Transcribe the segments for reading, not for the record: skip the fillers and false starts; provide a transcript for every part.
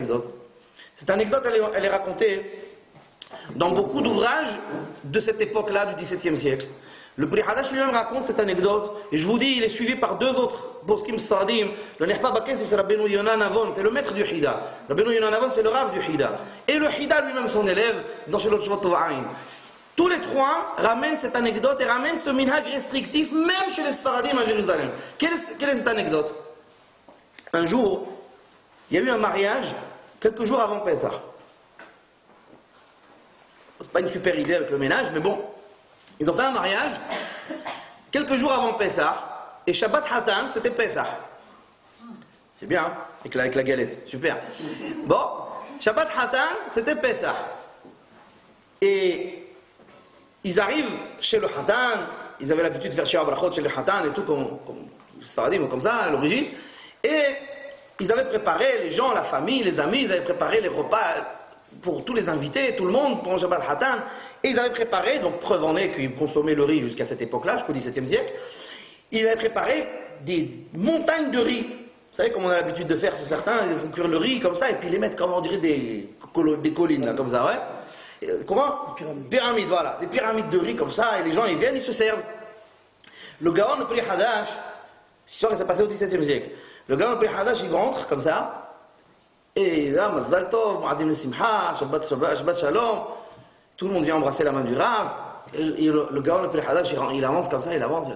anecdote. Cette anecdote, elle est racontée dans beaucoup d'ouvrages de cette époque-là, du XVIIe siècle. Le Pri Hadash lui-même raconte cette anecdote, et je vous dis, il est suivi par deux autres poskim saradim. Le Nechpa Bakes, c'est Rabbeinu Yonah Navon, c'est le maître du Hida. Rabbeinu Yonah Navon, c'est le Rav du Hida. Et le Hida lui-même, son élève, dans Shelot Shvot Tova'ain. Tous les trois ramènent cette anecdote et ramènent ce minhag restrictif, même chez les Sfaradim à Jérusalem. Quelle est cette anecdote? Un jour, il y a eu un mariage, quelques jours avant Pessah. C'est pas une super idée avec le ménage, mais bon. Ils ont fait un mariage quelques jours avant Pessah, et Shabbat Hatan, c'était Pessah. C'est bien, hein, avec la galette, super. Bon, Shabbat Hatan, c'était Pessah. Et ils arrivent chez le Hatan, ils avaient l'habitude de faire Shia Brachot chez le Hatan et tout, comme les Sfaradim ou comme ça, à l'origine. Et ils avaient préparé, les gens, la famille, les amis, ils avaient préparé les repas pour tous les invités, tout le monde, pour le Shabbat Hatan. Et ils avaient préparé, donc preuve en est qu'ils consommaient le riz jusqu'à cette époque-là, jusqu'au XVIIe siècle. Ils avaient préparé des montagnes de riz. Vous savez comme on a l'habitude de faire, c'est certains, ils font cuire le riz comme ça, et puis ils les mettent, comme on dirait, des collines, là, comme ça, ouais. Comment? Pyramides, voilà. Des pyramides de riz comme ça, et les gens ils viennent, ils se servent. Le Gaon, le Pri Hadash, c'est sûr que ça passait au XVIIe siècle. Le Gaon, le Pri Hadash, il rentre comme ça, et là, Mazdal Tov, Mu'adim le Simcha, Shabbat Shalom, tout le monde vient embrasser la main du Rav, et le Gaon, le Pri Hadash, il avance comme ça, il avance.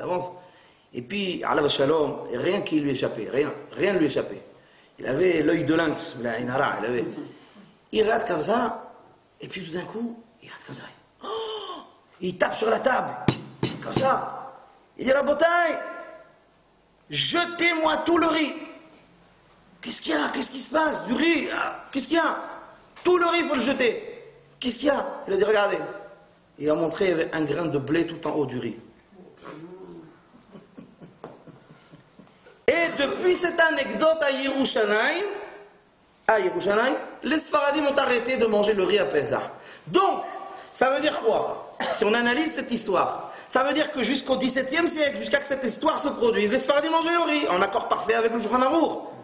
Et puis, Alav Shalom, rien qui lui échappait, rien ne lui échappait. Il avait l'œil de lynx, il regarde comme ça. Et puis tout d'un coup, il regarde comme ça. Oh, il tape sur la table. Comme ça. Il dit, Rabotai, jetez-moi tout le riz. Qu'est-ce qu'il y a? Qu'est-ce qui se passe? Du riz? Qu'est-ce qu'il y a? Tout le riz, il faut le jeter. Qu'est-ce qu'il y a? Il a dit, regardez. Il a montré, il y avait un grain de blé tout en haut du riz. Et depuis cette anecdote à Yerushalayim, les Sfaradim ont arrêté de manger le riz à Pessah. Donc, ça veut dire quoi? Si on analyse cette histoire, ça veut dire que jusqu'au XVIIe siècle, jusqu'à ce que cette histoire se produise, les Sfaradim mangeaient le riz, en accord parfait avec le Shulchan Aruch.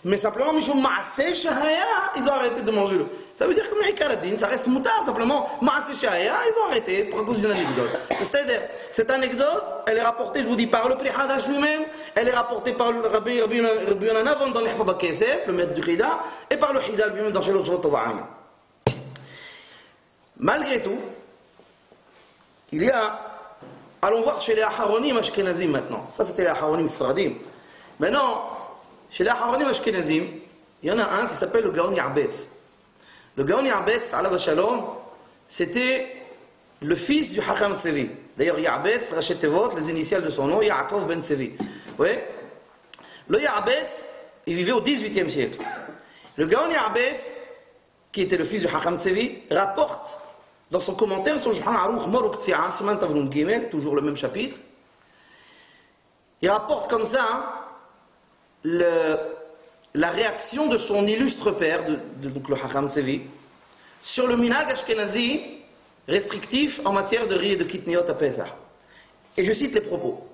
Mais simplement, Mishum Ma'aseh Shahaya, ils ont arrêté de manger le riz. Ça veut dire que Me'ikaradin, ça reste moutard, simplement. Ma'aseh Shahaya, ils ont arrêté pour cause d'une anecdote. C'est-à-dire, cette anecdote, elle est rapportée, je vous dis, par le Pri Hadash lui-même, elle est rapportée par le Rabbi Yonah Navon dans l'Echpa Bakesef, le maître du Hida, et par le Hida lui-même dans Shelot Shvot Tova'ain. Malgré tout, il y a, allons voir chez les Aharonim Ashkenazim maintenant. Ça c'était les Aharonim Sfaradim. Maintenant, chez les Aharonim Ashkenazim, il y en a un qui s'appelle le Gaon Ya'betz. Le Gaon Ya'betz, Alav Shalom, c'était le fils du Hacham Tsevi. D'ailleurs, Ya'betz, Rachet Tevot, les initiales de son nom, Yaakov Ben Tsevi. Oui. Le Ya'betz, il vivait au XVIIIe siècle. Le Gaon Ya'betz, qui était le fils du Hacham Tsevi, rapporte dans son commentaire sur Shulchan Aruch Moruk Tsi'an, Siman Tavnun Gimel, toujours le même chapitre, il rapporte comme ça la réaction de son illustre père, donc le Hacham Tsevi, sur le minhag ashkenazi restrictif en matière de riz et de kitniot à Pesach. Et je cite les propos.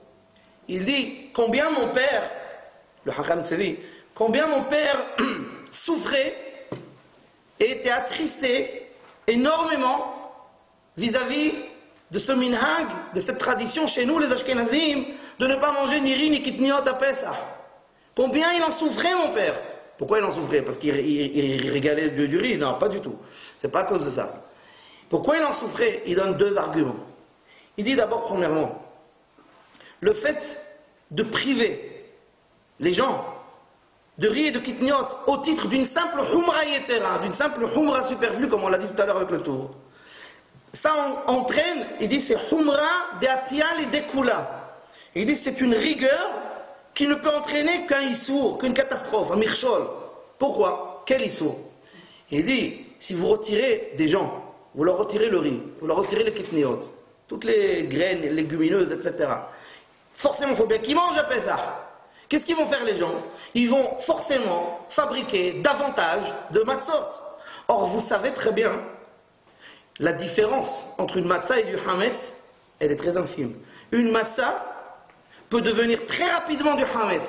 Il dit, combien mon père, le Hacham Tsevi, combien mon père souffrait et était attristé énormément vis-à-vis de ce minhag, de cette tradition chez nous les Ashkenazim, de ne pas manger ni riz ni kitniot à Pesach. Combien il en souffrait mon père? Pourquoi il en souffrait? Parce qu'il régalait du riz? Non, pas du tout. C'est pas à cause de ça. Pourquoi il en souffrait? Il donne deux arguments. Il dit d'abord, premièrement, le fait de priver les gens de riz et de kitniot au titre d'une simple humra yetera, d'une simple humra superflue, comme on l'a dit tout à l'heure avec le tour. Ça entraîne, il dit, c'est humra de atial et dekula. Il dit, c'est une rigueur qui ne peut entraîner qu'un issour, qu'une catastrophe, un mirchol. Pourquoi? Quel issour? Il dit, si vous retirez des gens, vous leur retirez le riz, vous leur retirez les kitniot, toutes les graines, les légumineuses, etc. Forcément, il faut bien qu'ils mangent à Pessah. Qu'est-ce qu'ils vont faire les gens? Ils vont forcément fabriquer davantage de matzot. Or, vous savez très bien, la différence entre une matzah et du hametz, elle est très infime. Une matzah peut devenir très rapidement du hametz.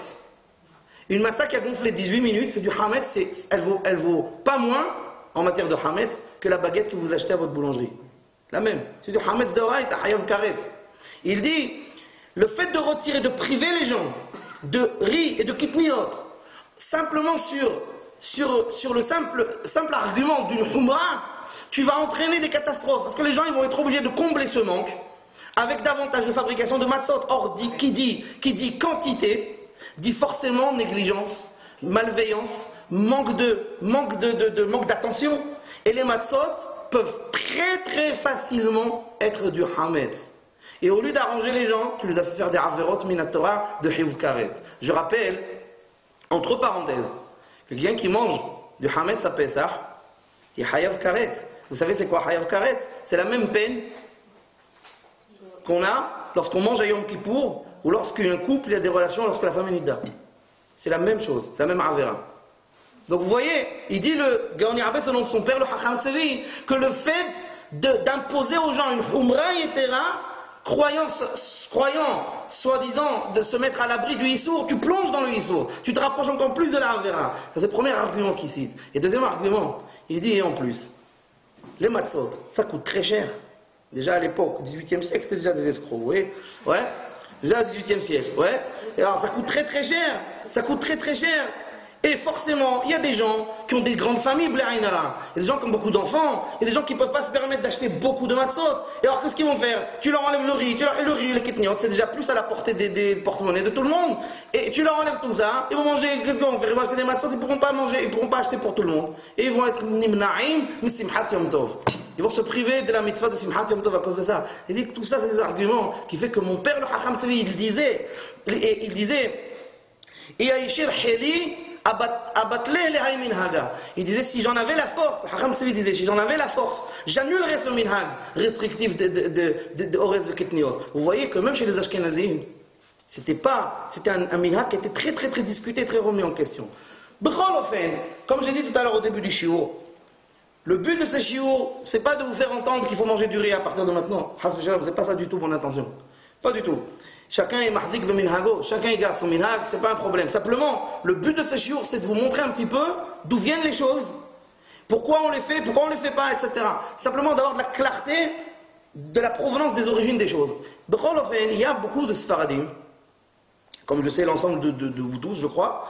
Une matzah qui a gonflé 18 minutes, c'est du hametz, elle vaut pas moins en matière de hametz que la baguette que vous achetez à votre boulangerie. La même. C'est du hametz d'oraït à hayav karet. Il dit, le fait de retirer, de priver les gens de riz et de kitniot, simplement sur le simple argument d'une khumra, tu vas entraîner des catastrophes. Parce que les gens ils vont être obligés de combler ce manque avec davantage de fabrication de matzot. Or, qui dit quantité, dit forcément négligence, malveillance, manque d'attention. Et les matzot peuvent très très facilement être du hametz. Et au lieu d'arranger les gens, tu les as fait faire des averot minatora de hivv karet. Je rappelle, entre parenthèses, quelqu'un qui mange du hametz à Pesach, il est hayav karet. Vous savez c'est quoi hayav karet? C'est la même peine qu'on a lorsqu'on mange à Yom Kippour ou lorsqu'un couple a des relations lorsque la femme est nida. C'est la même chose, c'est la même avera. Donc vous voyez, il dit le Gaon Yarabès au nom de son père, le Hacham Tzevi, que le fait d'imposer aux gens une khumra yetera, croyant soi-disant de se mettre à l'abri du Issour, tu plonges dans le Issour, tu te rapproches encore plus de la avera. Ça c'est le premier argument qu'il cite. Et deuxième argument, il dit et en plus, les matzot, ça coûte très cher. Déjà à l'époque, au XVIIIe siècle, c'était déjà des escrocs, vous voyez? Ouais. Déjà au XVIIIe siècle, ouais. Et alors ça coûte très très cher. Ça coûte très très cher. Et forcément, il y a des gens qui ont des grandes familles, Blainara. Il y a des gens qui ont beaucoup d'enfants. Il y a des gens qui ne peuvent pas se permettre d'acheter beaucoup de matzot. Et alors qu'est-ce qu'ils vont faire? Tu leur enlèves le riz, le kitniot, c'est déjà plus à la portée des porte-monnaies de tout le monde. Et tu leur enlèves tout ça, ils vont manger, qu'est-ce qu'ils vont faire? Ils vont acheter des matzot, ils ne pourront pas manger, ils ne pourront pas acheter pour tout le monde. Et ils vont être nimna'im, simhat yom tov. Ils vont se priver de la mitzvah de simhat yom tov à cause de ça. Il dit que tout ça, c'est des arguments qui fait que mon père, le Hacham Tzevi, il disait, et Aïshir Heli, il disait si j'en avais la force, Hacham Tzevi disait si j'en avais la force, j'annulerais ce minhag restrictif de Orez de Ketniot. Vous voyez que même chez les Ashkenazim, c'était un minhag qui était très très très discuté, très remis en question. B'chol, comme j'ai dit tout à l'heure au début du shiur, le but de ce shiur, c'est pas de vous faire entendre qu'il faut manger du riz à partir de maintenant. C'est pas ça du tout mon intention. Pas du tout. Chacun est mahzik de minhago, chacun y garde son minhag, c'est pas un problème. Simplement, le but de ce shiur, c'est de vous montrer un petit peu d'où viennent les choses, pourquoi on les fait pas, etc. Simplement d'avoir de la clarté de la provenance des origines des choses. Il y a beaucoup de Sfaradim, comme je sais l'ensemble de vous tous, je crois,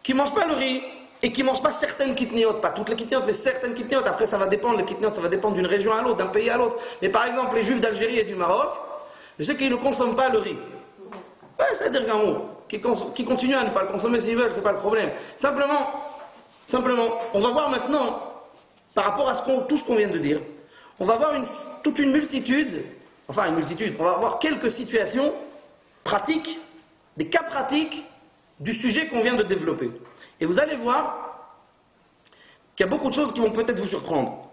qui ne mangent pas le riz et qui ne mangent pas certaines kitniot, pas toutes les kitniot, mais certaines kitniot. Après, ça va dépendre, les kitniot, ça va dépendre d'une région à l'autre, d'un pays à l'autre. Mais par exemple, les juifs d'Algérie et du Maroc, je sais qu'ils ne consomment pas le riz. C'est-à-dire qu'un mot, qui continuent à ne pas le consommer s'ils veulent, c'est pas le problème. Simplement, on va voir maintenant, par rapport à tout ce qu'on vient de dire, on va voir toute une multitude, on va voir quelques situations pratiques, des cas pratiques du sujet qu'on vient de développer. Et vous allez voir qu'il y a beaucoup de choses qui vont peut-être vous surprendre.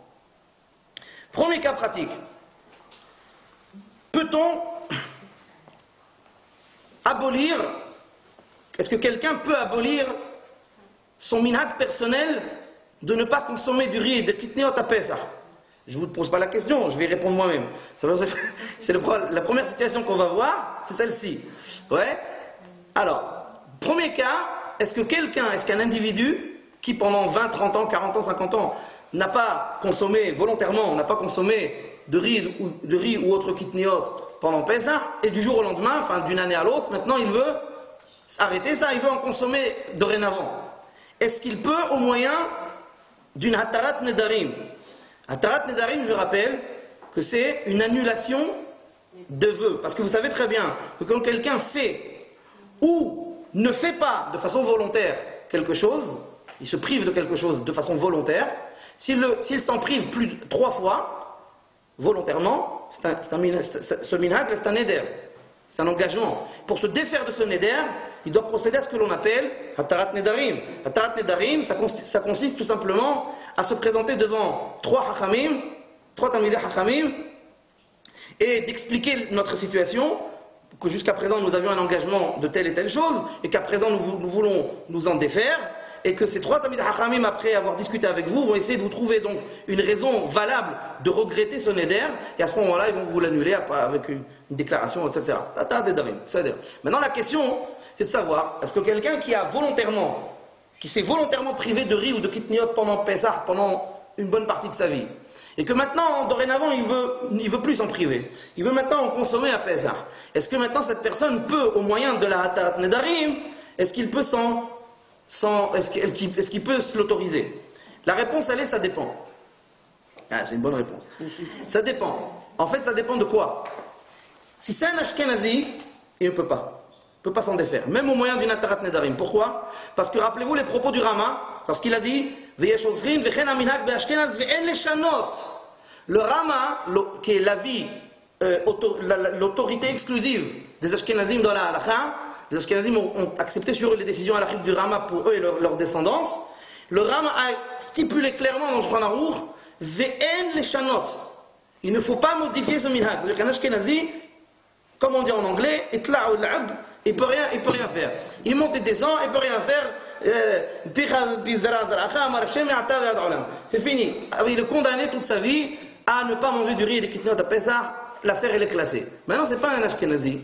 Premier cas pratique. Peut-on abolir, est-ce que quelqu'un peut abolir son minhag personnel de ne pas consommer du riz et de kitniot à Pesach? Je ne vous pose pas la question, je vais y répondre moi-même. C'est la première situation qu'on va voir, c'est celle-ci. Ouais. Alors, premier cas, est-ce qu'un individu qui pendant 20, 30 ans, 40 ans, 50 ans n'a pas consommé volontairement, n'a pas consommé de riz ou autre kitniot pendant Pesach, et du jour au lendemain, enfin d'une année à l'autre, maintenant il veut arrêter ça, il veut en consommer dorénavant. Est-ce qu'il peut au moyen d'une hatarat nedarim? Hatarat nedarim, je rappelle, que c'est une annulation de vœux. Parce que vous savez très bien que quand quelqu'un fait ou ne fait pas de façon volontaire quelque chose, il se prive de quelque chose de façon volontaire, s'il s'en prive plus de 3 fois, volontairement, ce minhag c'est un neder, c'est un engagement. Pour se défaire de ce neder, il doit procéder à ce que l'on appelle hatarat nedarim. Hatarat nedarim, ça consiste tout simplement à se présenter devant 3 talmidei hachamim, et d'expliquer notre situation, que jusqu'à présent nous avions un engagement de telle et telle chose, et qu'à présent nous voulons nous en défaire, et que ces 3 talmidei hachamim, après avoir discuté avec vous, vont essayer de vous trouver donc une raison valable de regretter ce neder, et à ce moment-là, ils vont vous l'annuler avec une déclaration, etc. Maintenant, la question, c'est de savoir, est-ce que quelqu'un qui s'est volontairement privé de riz ou de kitniot pendant Pessah, pendant une bonne partie de sa vie, et que maintenant, dorénavant, il veut plus s'en priver, il veut maintenant en consommer à Pessah, est-ce que maintenant cette personne peut, au moyen de la Hatarat Nedarim, est-ce qu'il peut est-ce qu'il peut se l'autoriser? La réponse, elle est, ça dépend. Ah, c'est une bonne réponse. Ça dépend. En fait, ça dépend de quoi? Si c'est un Ashkenazi, il ne peut pas. Il ne peut pas s'en défaire. Même au moyen d'une Hatarat Nedarim. Pourquoi? Parce que rappelez-vous les propos du Rama, parce qu'il a dit le Rama, qui est l'avis, l'autorité exclusive des Ashkenazim dans la halakha, les Ashkenazim ont accepté sur eux les décisions halachiques du Rama pour eux et leur descendance. Le Rama a stipulé clairement dans Shulchan Aruch ve'en leshanot. Il ne faut pas modifier ce minhag. C'est-à-dire qu'un Ashkenazi, comme on dit en anglais, il peut rien faire. Il monte et descend, il peut rien faire. C'est fini. Il est condamné toute sa vie à ne pas manger du riz et des kitniot à Pessah. L'affaire elle est classée. Maintenant c'est pas un Ashkenazi.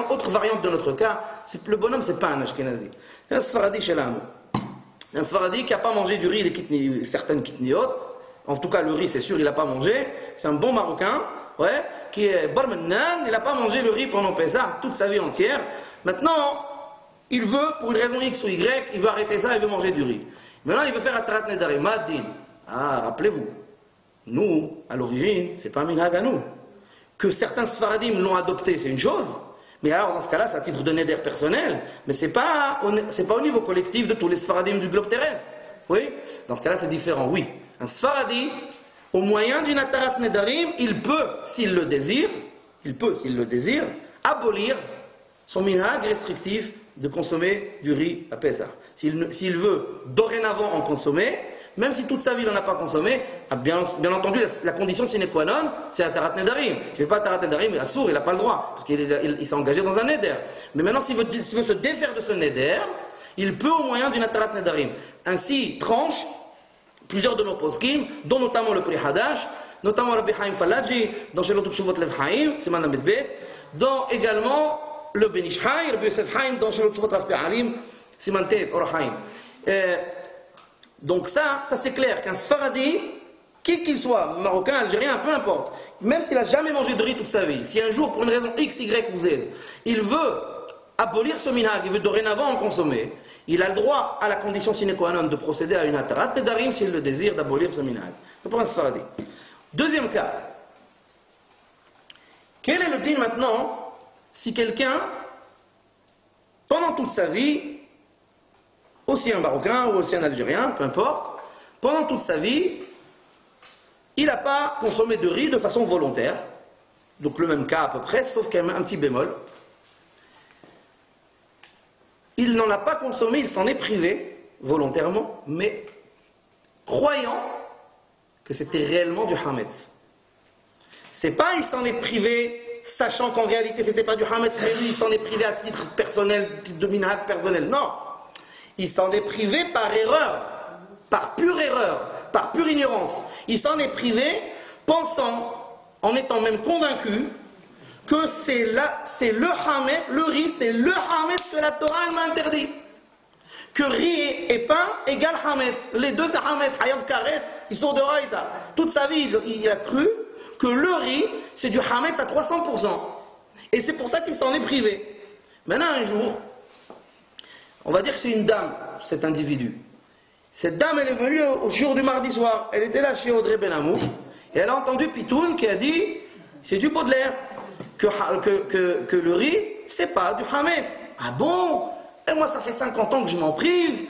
Autre variante de notre cas, le bonhomme c'est pas un Ashkenazi. C'est un Sfaradi chez l'âme. Un Sfaradi qui n'a pas mangé du riz et certaines kitniot. En tout cas le riz c'est sûr il n'a pas mangé. C'est un bon Marocain. Ouais, qui est barmenan, il n'a pas mangé le riz pendant Pessah toute sa vie entière. Maintenant, il veut, pour une raison X ou Y, il veut arrêter ça, il veut manger du riz. Maintenant, il veut faire Hatarat Nedarim. Madin. Ah, rappelez-vous, nous, à l'origine, c'est pas un minhag à nous. Que certains Sfaradim l'ont adopté, c'est une chose. Mais alors, dans ce cas-là, c'est à titre de Neder personnel. Mais c'est pas au niveau collectif de tous les Sfaradim du globe terrestre. Oui? Dans ce cas-là, c'est différent. Oui. Un Sfaradi, au moyen d'une Hatarat Nedarim, il peut, s'il le désire, abolir son minhag restrictif de consommer du riz à Pessah. S'il veut dorénavant en consommer, même si toute sa vie il n'en a pas consommé, bien entendu la condition sine qua non, c'est Hatarat Nedarim. Il ne fait pas Hatarat Nedarim, il est sourd, il n'a pas le droit, parce qu'il s'est engagé dans un neder. Mais maintenant s'il veut se défaire de ce neder, il peut au moyen d'une Hatarat Nedarim. Ainsi tranche plusieurs de nos poskim, dont notamment le Pri Hadash, notamment Rabbi Chaim Falaji, dans Shelot Tshuvot Lev Chaim, Siman Lamed Bet, dans également le Ben Ish Chai, Rabbi Yosef Chaim, dans Shelot Tshuvot Rav Pe'alim, Siman Tet, Or Chaim. Donc ça c'est clair qu'un Sfaradi, qui qu'il soit, marocain, algérien, peu importe, même s'il n'a jamais mangé de riz toute sa vie, si un jour, pour une raison X, Y ou Z, il veut abolir ce minhag, il veut dorénavant en consommer, il a le droit, à la condition sine qua non, de procéder à une Hatarat Nedarim s'il le désire d'abolir ce minhag. C'est pour un Sfaradi. Deuxième cas. Quel est le din maintenant si quelqu'un, pendant toute sa vie, aussi un Marocain ou aussi un Algérien, peu importe, pendant toute sa vie, il n'a pas consommé de riz de façon volontaire, donc le même cas à peu près, sauf qu'il y a un petit bémol. Il n'en a pas consommé, il s'en est privé volontairement, mais croyant que c'était réellement du hametz. C'est pas il s'en est privé sachant qu'en réalité c'était pas du hametz, mais lui il s'en est privé à titre personnel, de minhag personnel. Non, il s'en est privé par erreur, par pure ignorance. Il s'en est privé pensant, en étant même convaincu, que c'est le hametz, le riz, c'est le hametz que la Torah elle m'a interdit. Que riz et pain égale hametz. Les deux c'est hametz, hayav karet, ils sont de raïda. Toute sa vie il a cru que le riz c'est du hametz à 300%. Et c'est pour ça qu'il s'en est privé. Maintenant un jour, on va dire que c'est une dame, cet individu. Cette dame elle est venue au jour du mardi soir, elle était là chez Audrey Benamou, et elle a entendu Pitoun qui a dit, c'est du Baudelaire. Que le riz, c'est pas du hametz. Ah bon? Et moi, ça fait 50 ans que je m'en prive.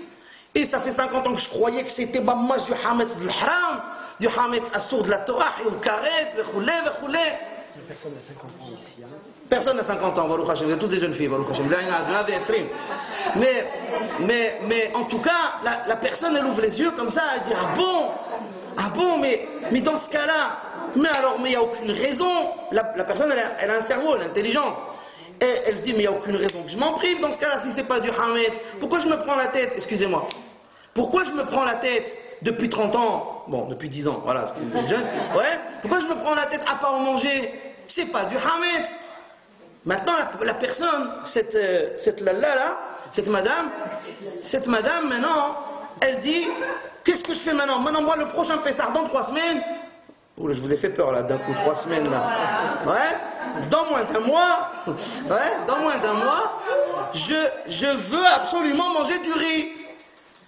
Et ça fait 50 ans que je croyais que c'était moi du hametz de l'haram, du hametz assour de la Torah, et au karet, vechoulé. Personne n'a 50 ans ici. Hein. Personne n'a 50 ans, Baruch Hashem. Vous êtes tous des jeunes filles, Baruch Hashem. Mais en tout cas, la personne, elle ouvre les yeux comme ça, elle dit ah bon, mais dans ce cas-là, mais il n'y a aucune raison. La personne, elle a un cerveau, elle est intelligente. Et elle se dit, mais il n'y a aucune raison que je m'en prive dans ce cas-là, si ce n'est pas du hametz. Pourquoi je me prends la tête, excusez-moi, pourquoi je me prends la tête depuis 30 ans, bon, depuis 10 ans, voilà, parce que vous êtes jeune, ouais, pourquoi je me prends la tête à pas en manger? C'est pas du hametz. Maintenant, la personne, cette là, cette madame, maintenant, elle dit, qu'est-ce que je fais maintenant? Maintenant, moi, le prochain Pessah, dans 3 semaines, oula, je vous ai fait peur là, d'un coup, 3 semaines là. Ouais, dans moins d'un mois, je veux absolument manger du riz.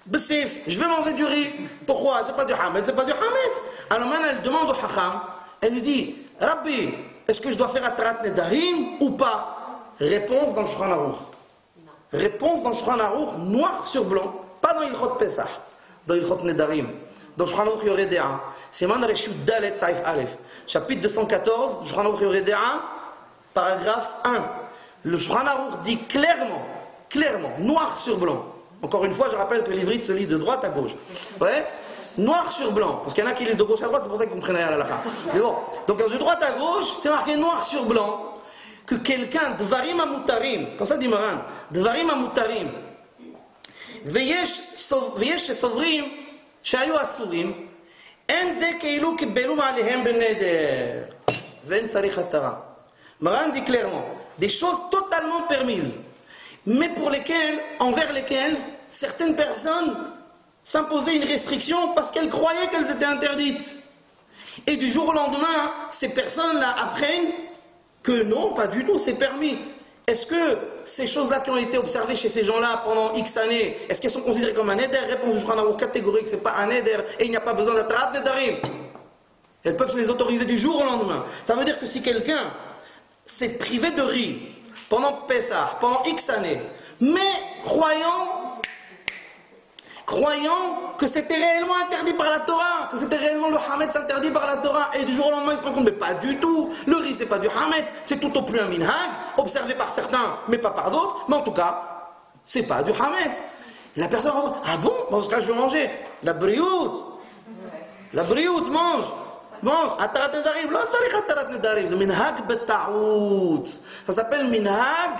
Bessif, je veux manger du riz. Pourquoi? C'est pas du hametz, c'est pas du hametz. Alors maintenant, elle demande au Hacham, elle lui dit, Rabbi, est-ce que je dois faire Atarat Nedarim ou pas? Réponse dans le Shulchan Aruch. Réponse dans le Shulchan Aruch, noir sur blanc, pas dans Ilchot Pesach, dans Ilchot Nedarim. Dans le Shulchan Aruch Yoredea, c'est Man Reshut Dalet Saif Aleph, chapitre 214, Shulchan Aruch Yoredea, paragraphe 1. Le Shulchan Aruch dit clairement, noir sur blanc. Encore une fois, je rappelle que l'ivrit se lit de droite à gauche. Ouais? Noir sur blanc, parce qu'il y en a qui lisent de gauche à droite, c'est pour ça qu'ils comprennent rien à la fin. Mais bon, donc de droite à gauche, c'est marqué noir sur blanc que quelqu'un, Dvarim Amutarim, comme ça dit Moran, Dvarim Amutarim, Veyesh Sovrim, Shayu Asurim, En Ze Keilu Kibbelu Ma'alehem Beneder, Ven Sarich Hatara. Moran dit clairement, des choses totalement permises, mais envers lesquelles certaines personnes s'imposaient une restriction parce qu'elles croyaient qu'elles étaient interdites. Et du jour au lendemain, ces personnes-là apprennent que non, pas du tout, c'est permis. Est-ce que ces choses-là qui ont été observées chez ces gens-là pendant X années, est-ce qu'elles sont considérées comme un éder? Réponse du Shulchan Aruch catégorique, c'est pas un éder et il n'y a pas besoin d'Atarat Nedarim. Elles peuvent se les autoriser du jour au lendemain. Ça veut dire que si quelqu'un s'est privé de riz pendant Pessah, pendant X années, mais croyant que c'était réellement interdit par la Torah, que c'était réellement le hametz interdit par la Torah, et du jour au lendemain il se rend compte, mais pas du tout, le riz c'est pas du hametz, c'est tout au plus un minhag, observé par certains, mais pas par d'autres, mais en tout cas, c'est pas du hametz. Et la personne va dire, ah bon, dans ce cas je vais manger, la brioute, mange, Atarat Nedarim, non, Atarat Nedarim, c'est minhag beta'out, ça s'appelle minhag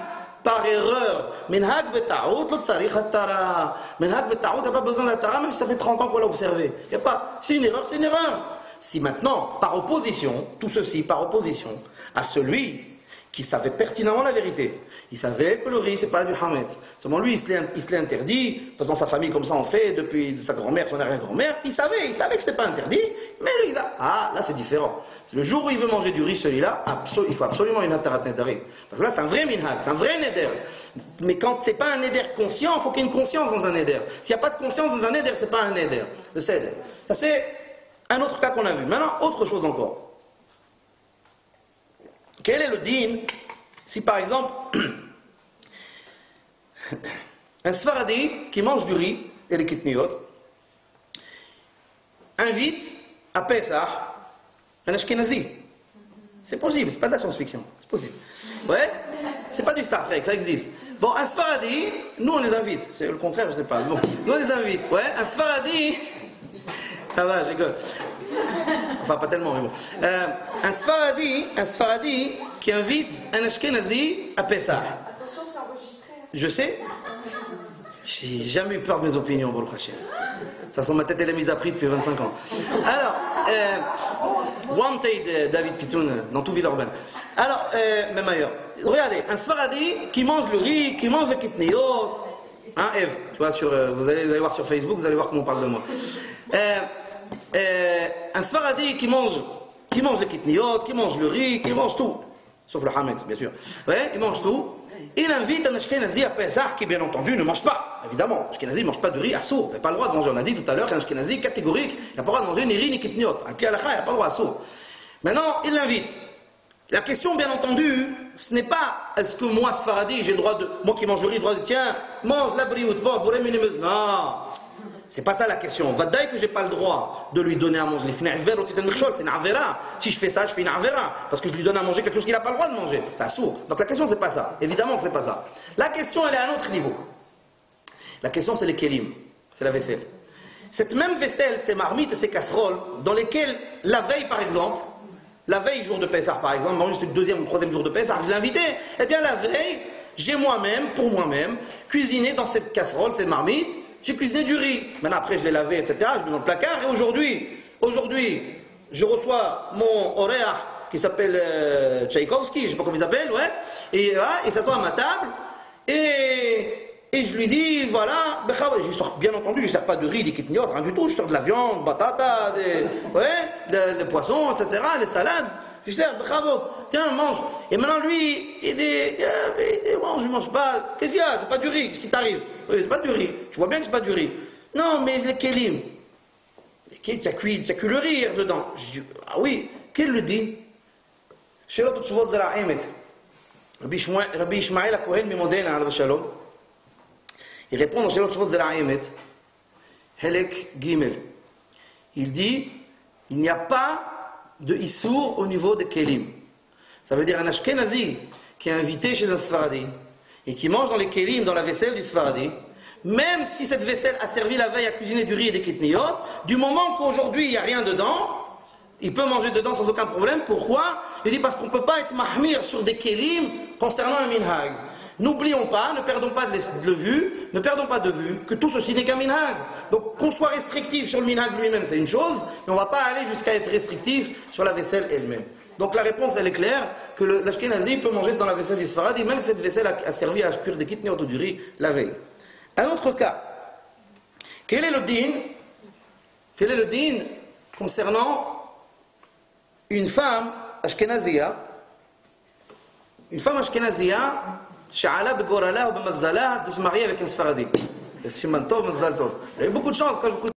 par erreur. Minhag beta'out, l'autre sarich hatara. Minhag beta'out, il n'y a pas besoin d'atara, même si ça fait 30 ans qu'on l'a observé. Il y a pas, c'est une erreur, c'est une erreur. Si maintenant, par opposition, tout ceci par opposition à celui qui savait pertinemment la vérité, il savait que le riz c'est pas du hametz. Seulement lui, il se l'est interdit, parce que dans sa famille comme ça on fait, depuis sa grand-mère, son arrière-grand-mère, il savait que c'était pas interdit, mais lui, là c'est différent. Le jour où il veut manger du riz celui-là, il faut absolument une Atarat Nedarim. Parce que là c'est un vrai minhag, c'est un vrai neder. Mais quand c'est pas un neder conscient, il faut qu'il y ait une conscience dans un neder. S'il n'y a pas de conscience dans un neder, c'est pas un neder. Le seder. Ça c'est un autre cas qu'on a vu. Maintenant, autre chose encore. Quel est le din si par exemple un Sfaradi qui mange du riz et les kitniot invite à Pessah un Ashkenazi? C'est possible, c'est pas de la science-fiction, c'est possible. Ouais, c'est pas du Star Trek, ça existe. Bon, un Sfaradi, nous on les invite, c'est le contraire, je sais pas. Bon, nous on les invite, ouais, un Sfaradi. Ça va, je rigole. Enfin, pas tellement, mais bon. Un Sfaradi qui invite un Ashkenazi à Pessah. Attention, c'est enregistré. Je sais. J'ai jamais eu peur de mes opinions, Baruch Hashem. De toute façon, ma tête elle est mise à prix depuis 25 ans. Alors, Wanted, David Pitoun, dans tout Villeurbanne. Alors, même ailleurs. Regardez, un Sfaradi qui mange le riz, qui mange le kitniot. Hein, Eve, tu vois, vous allez voir sur Facebook, vous allez voir comment on parle de moi. Un Sfaradi qui mange les kitniot, qui mange le riz, qui mange tout, sauf le hametz bien sûr. Ouais, il mange tout. Il invite un Ashkenazi à Pessah qui bien entendu ne mange pas, évidemment. L'Ashkenazi ne mange pas de riz assourd, il n'a pas le droit de manger. On a dit tout à l'heure qu'un Ashkenazi catégorique, il n'a pas le droit de manger ni riz ni kitniot. Un pied à la fin, il n'a pas le droit assourd. Maintenant, il l'invite. La question, bien entendu, ce n'est pas est-ce que moi, Sfaradi, j'ai le droit de, moi qui mange le riz, le droit de tiens, mange la brioute, bon, bourré minemeuse. Non, c'est pas ça la question. Vadaï que j'ai pas le droit de lui donner à manger. C'est une avera. Si je fais ça, je fais une avera. Parce que je lui donne à manger quelque chose qu'il n'a pas le droit de manger. C'est assourd. Donc la question, c'est pas ça. Évidemment que c'est pas ça. La question, elle est à un autre niveau. La question, c'est les kélim. C'est la vaisselle. Cette même vaisselle, ces marmites et ces casseroles, dans lesquelles la veille, par exemple, la veille, jour de Pessah, par exemple, juste le deuxième ou le troisième jour de Pessah, je l'ai invité. Eh bien, la veille, j'ai moi-même, pour moi-même, cuisiné dans cette casserole, cette marmite, j'ai cuisiné du riz. Maintenant, après, je l'ai lavé, etc. Je l'ai mis dans le placard. Et aujourd'hui, je reçois mon oréach qui s'appelle Tchaïkovski, je sais pas comment il s'appelle, ouais, et il s'assoit à ma table, et je lui dis, voilà, je sors, bien entendu, je ne sers pas de riz, des kitniot, rien du tout, je sors de la viande, batata, des poissons, etc., les salades, je sers, bravo, tiens, mange. Et maintenant, lui, il dit, je mange pas, qu'est-ce qu'il y a, c'est pas du riz, qu'est-ce qui t'arrive? Oui, c'est pas du riz, tu vois bien que c'est pas du riz. Non, mais les kelim, tu as cuit le riz dedans. Je dis, ah oui, qui le dit? Chez l'autre, tu vois, c'est la Emet. Rabbi Ishmael HaKohen Mimodena, al Shalom. Il répond dans Shelot Shvot Zera Emet, Helek Gimel. Il dit, il n'y a pas de Issour au niveau des Kélim. Ça veut dire un Ashkenazi qui est invité chez un Sfaradi et qui mange dans les Kélim, dans la vaisselle du Sfaradi, même si cette vaisselle a servi la veille à cuisiner du riz et des kitniyot, du moment qu'aujourd'hui il n'y a rien dedans, il peut manger dedans sans aucun problème. Pourquoi? Il dit parce qu'on ne peut pas être mahmir sur des Kélim concernant un minhag. N'oublions pas, ne perdons pas de vue que tout ceci n'est qu'un minhag. Donc qu'on soit restrictif sur le minhag lui-même, c'est une chose, mais on ne va pas aller jusqu'à être restrictif sur la vaisselle elle-même. Donc la réponse elle est claire, que l'Ashkenazi peut manger dans la vaisselle du Sfaradi, même si cette vaisselle a servi à cuire des kitniot ou du riz la veille. Un autre cas, quel est le din concernant une femme Ashkenazia Sha'ala begorala ou bemazala de se marier avec un Sfaradi. Il y a eu beaucoup de chance, beaucoup